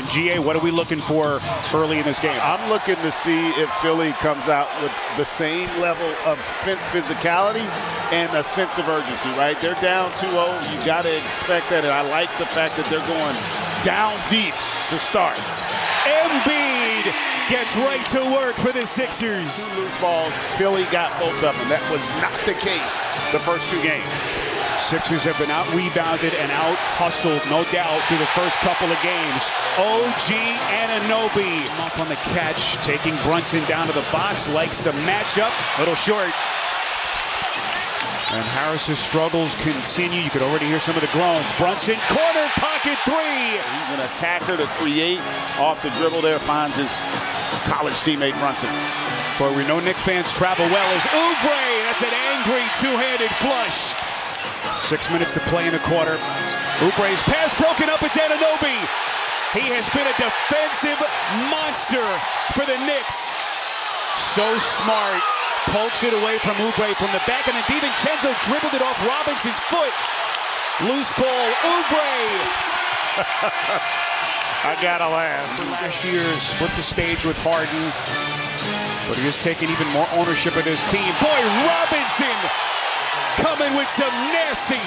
And GA, what are we looking for early in this game? I'm looking to see if Philly comes out with the same level of physicality and a sense of urgency, right? They're down 2-0. You got to expect that, and I like the fact that they're going down deep to start. Embiid gets right to work for the Sixers. 2 loose balls. Philly got both of them. That was not the case the first 2 games. Sixers have been out-rebounded and out-hustled, no doubt, through the first couple of games. OG Anunoby off on the catch, taking Brunson down to the box, likes the matchup. Little short. And Harris's struggles continue. You could already hear some of the groans. Brunson, corner pocket 3. He's an attacker to create off the dribble there, finds his college teammate Brunson. But we know Knicks fans travel well as Oubre. That's an angry two-handed flush. 6 minutes to play in the quarter. Oubre's pass broken up. It's Anunoby. He has been a defensive monster for the Knicks. So smart. Pokes it away from Oubre from the back, and then DiVincenzo dribbled it off Robinson's foot. Loose ball. Oubre. I gotta laugh. Last year split the stage with Harden, but he has taken even more ownership of his team. Boy, Robinson coming with some nasty.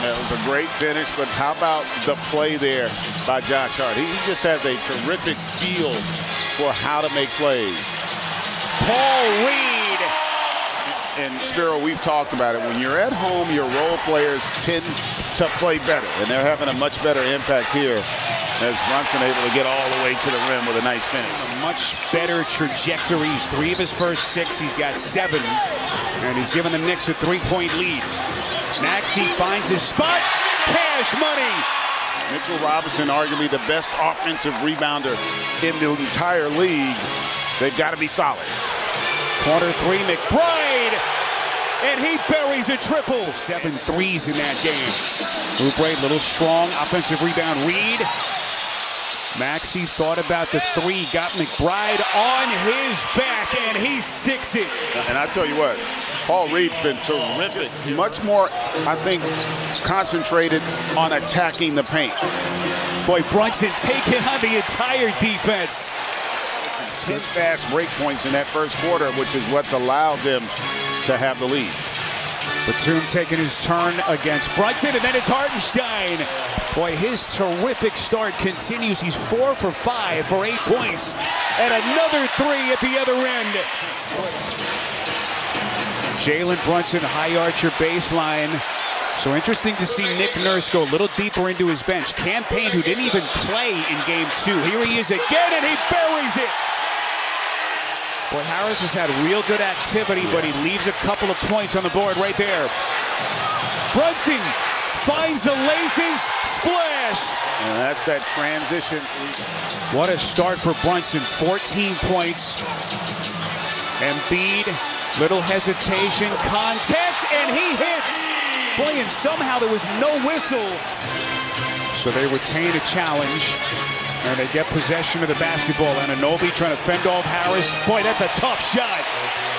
That was a great finish, but how about the play there by Josh Hart? He just has a terrific feel for how to make plays. Paul Reed. And Spiro, we've talked about it. When you're at home, your role players tend to play better, and they're having a much better impact here as Brunson able to get all the way to the rim with a nice finish. A much better trajectories. 3 of his first 6. He's got 7. And he's given the Knicks a 3-point lead. Maxey finds his spot. Cash money. Mitchell Robinson, arguably the best offensive rebounder in the entire league. They've got to be solid. Corner 3, McBride. And he buries a triple. 7 threes in that game. Oubre, little strong offensive rebound. Reed. Maxey thought about the 3, got McBride on his back, and he sticks it. And I tell you what, Paul Reed's been terrific. Much more, I think, concentrated on attacking the paint. Boy, Brunson taking on the entire defense. 10 fast break points in that first quarter, which is what's allowed them to have the lead. Batum taking his turn against Brunson, and then it's Hartenstein. Boy, his terrific start continues. He's 4 for 5 for 8 points. And another 3 at the other end. Jalen Brunson, high archer baseline. So interesting to see Nick Nurse go a little deeper into his bench. Campaign, who didn't even play in game 2. Here he is again, and he buries it. Boy, Harris has had real good activity, but he leaves a couple of points on the board right there. Brunson finds the laces, splash. And that's that transition. What a start for Brunson, 14 points. Embiid, little hesitation, contact, and he hits. Boy, and somehow there was no whistle. So they retain a challenge. And they get possession of the basketball. Anunoby trying to fend off Harris. Boy, that's a tough shot.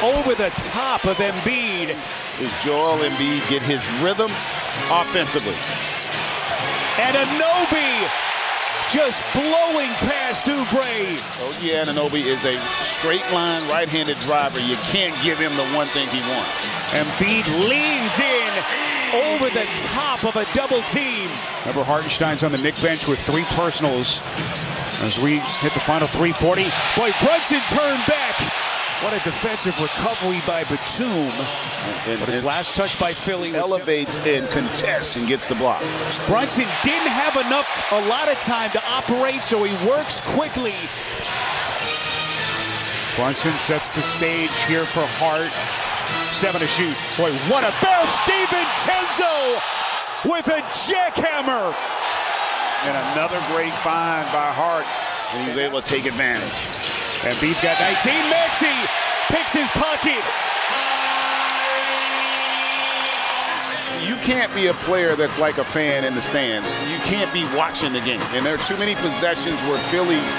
Over the top of Embiid. Does Joel Embiid get his rhythm offensively? Anunoby just blowing past Oubre. OG Anunoby is a straight line right-handed driver. You can't give him the one thing he wants. Embiid leans in over the top of a double team. Remember, Hartenstein's on the Knicks bench with 3 personals as we hit the final 3:40. Boy, Brunson turned back. What a defensive recovery by Batum. But his last touch by Philly elevates and contests and gets the block. Brunson didn't have a lot of time to operate, so he works quickly. Brunson sets the stage here for Hart. 7 to shoot. Boy, what a bounce! DiVincenzo with a jackhammer. And another great find by Hart, and he was able to take advantage. Embiid's got 19. Maxey picks his pocket. You can't be a player that's like a fan in the stands. You can't be watching the game. And there are too many possessions where Philly's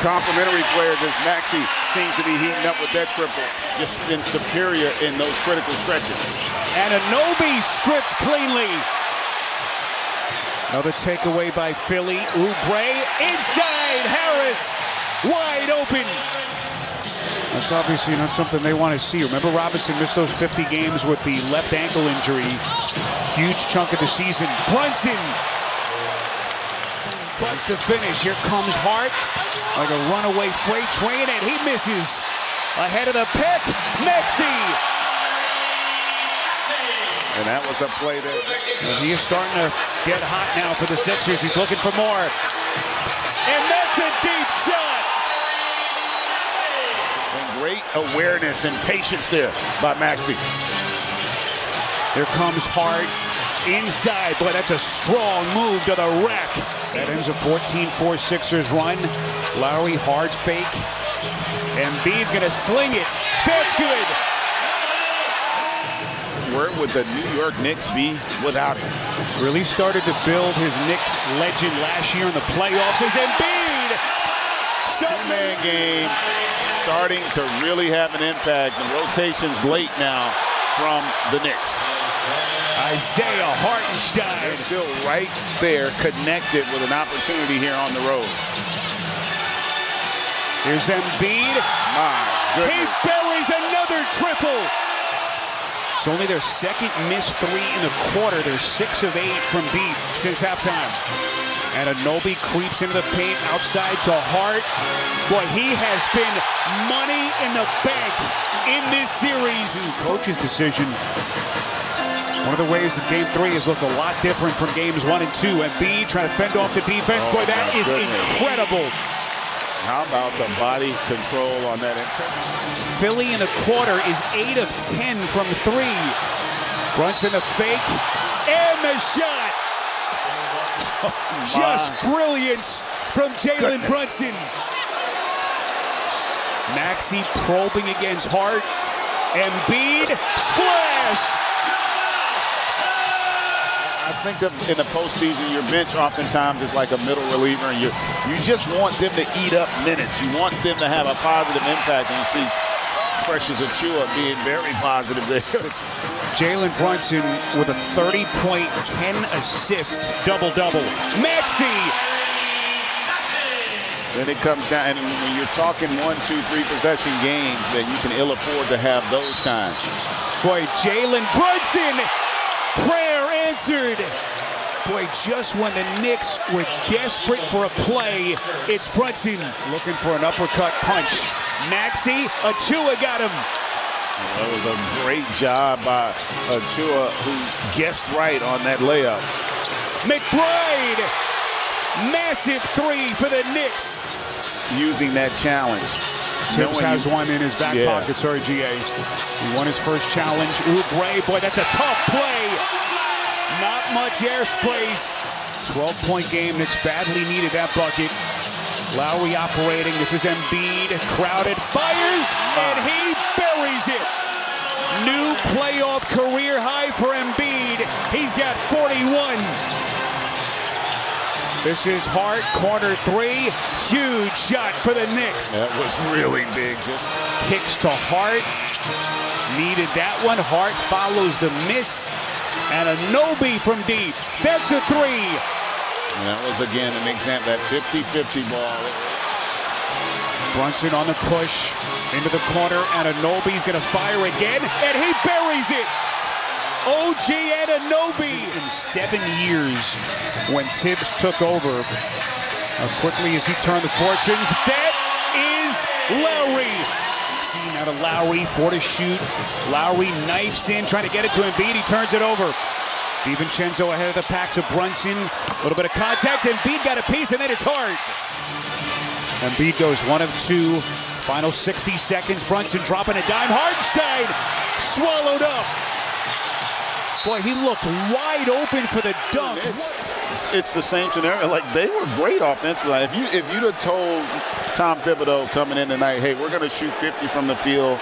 complimentary players, as Maxey seems to be heating up with that triple, just been superior in those critical stretches. Anunoby stripped cleanly. Another takeaway by Philly. Oubre inside. Harris wide open. That's obviously not something they want to see. Remember, Robinson missed those 50 games with the left ankle injury. Huge chunk of the season. Brunson. But to finish, here comes Hart like a runaway freight train, and he misses. Ahead of the pick, Maxey. And that was a play there. And he is starting to get hot now for the Sixers. He's looking for more. And that's a deep shot. And great awareness and patience there by Maxey. Here comes Hart inside. Boy, that's a strong move to the rack. That ends a 14-4 Sixers run. Lowry, hard fake. Embiid's going to sling it. That's good. Where would the New York Knicks be without him? Really started to build his Knick legend last year in the playoffs as Embiid. Two-man game starting to really have an impact. The rotation's late now from the Knicks. Isaiah Hartenstein. They're still right there, connected with an opportunity here on the road. Here's Embiid. My goodness. He buries another triple. It's only their second missed three in the quarter. They're 6 of 8 from deep since halftime. And Anunoby creeps into the paint outside to Hart. Boy, he has been money in the bank in this series. Coach's decision. One of the ways that Game 3 has looked a lot different from Games 1 and 2. Embiid trying to fend off the defense. Boy, that is incredible. How about the body control on that? Philly in the quarter is 8 of 10 from 3. Brunson a fake and the shot. Just brilliance from Jalen Brunson. Maxey probing against Hart. Embiid splash. I think that in the postseason, your bench oftentimes is like a middle reliever, and you just want them to eat up minutes. You want them to have a positive impact, and you see Precious Achiuwa being very positive there. Jalen Brunson with a 30-point, 10-assist double-double. Maxey! Then it comes down, and when you're talking 1, 2, 3 possession games, that you can ill afford to have those times. Boy, Jalen Brunson! Prayer answered. Boy, just when the Knicks were desperate for a play, it's Brunson looking for an uppercut punch. Maxey, Achiuwa got him. That was a great job by Achiuwa, who guessed right on that layup. McBride, massive 3 for the Knicks. Using that challenge. Tibbs has one in his back pocket, sorry, GA. He won his first challenge. Oubre, boy, that's a tough play. Not much airspace. 12-point game that's badly needed, that bucket. Lowry operating. This is Embiid. Crowded. Fires, and he buries it. New playoff career high for Embiid. He's got 41. This is Hart, corner 3. Huge shot for the Knicks. That was really big. Kicks to Hart. Needed that one. Hart follows the miss. And Anunoby from deep. That's a 3. And that was, again, an example, that 50-50 ball. Brunson on the push. Into the corner. And Anunoby's going to fire again. And he buries it. OG Anunoby in 7 years when Tibbs took over. How quickly has he turned the fortunes? That is Lowry. Seen out of Lowry, 4 to shoot. Lowry knifes in, trying to get it to Embiid. He turns it over. DiVincenzo ahead of the pack to Brunson. A little bit of contact. Embiid got a piece, and then it's Hart. Embiid goes 1 of 2. Final 60 seconds. Brunson dropping a dime. Hartenstein swallowed up. Boy, he looked wide open for the dunk. It's the same scenario. Like, they were great offensively. If you'd have told Tom Thibodeau coming in tonight, hey, we're going to shoot 50 from the field,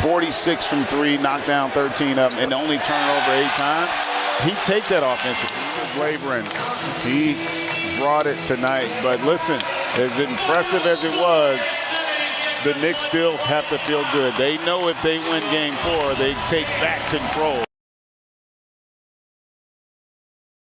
46 from 3, knock down 13 of them, and only turn over 8 times, he'd take that offensively. He was laboring. He brought it tonight. But listen, as impressive as it was, the Knicks still have to feel good. They know if they win Game 4, they take back control.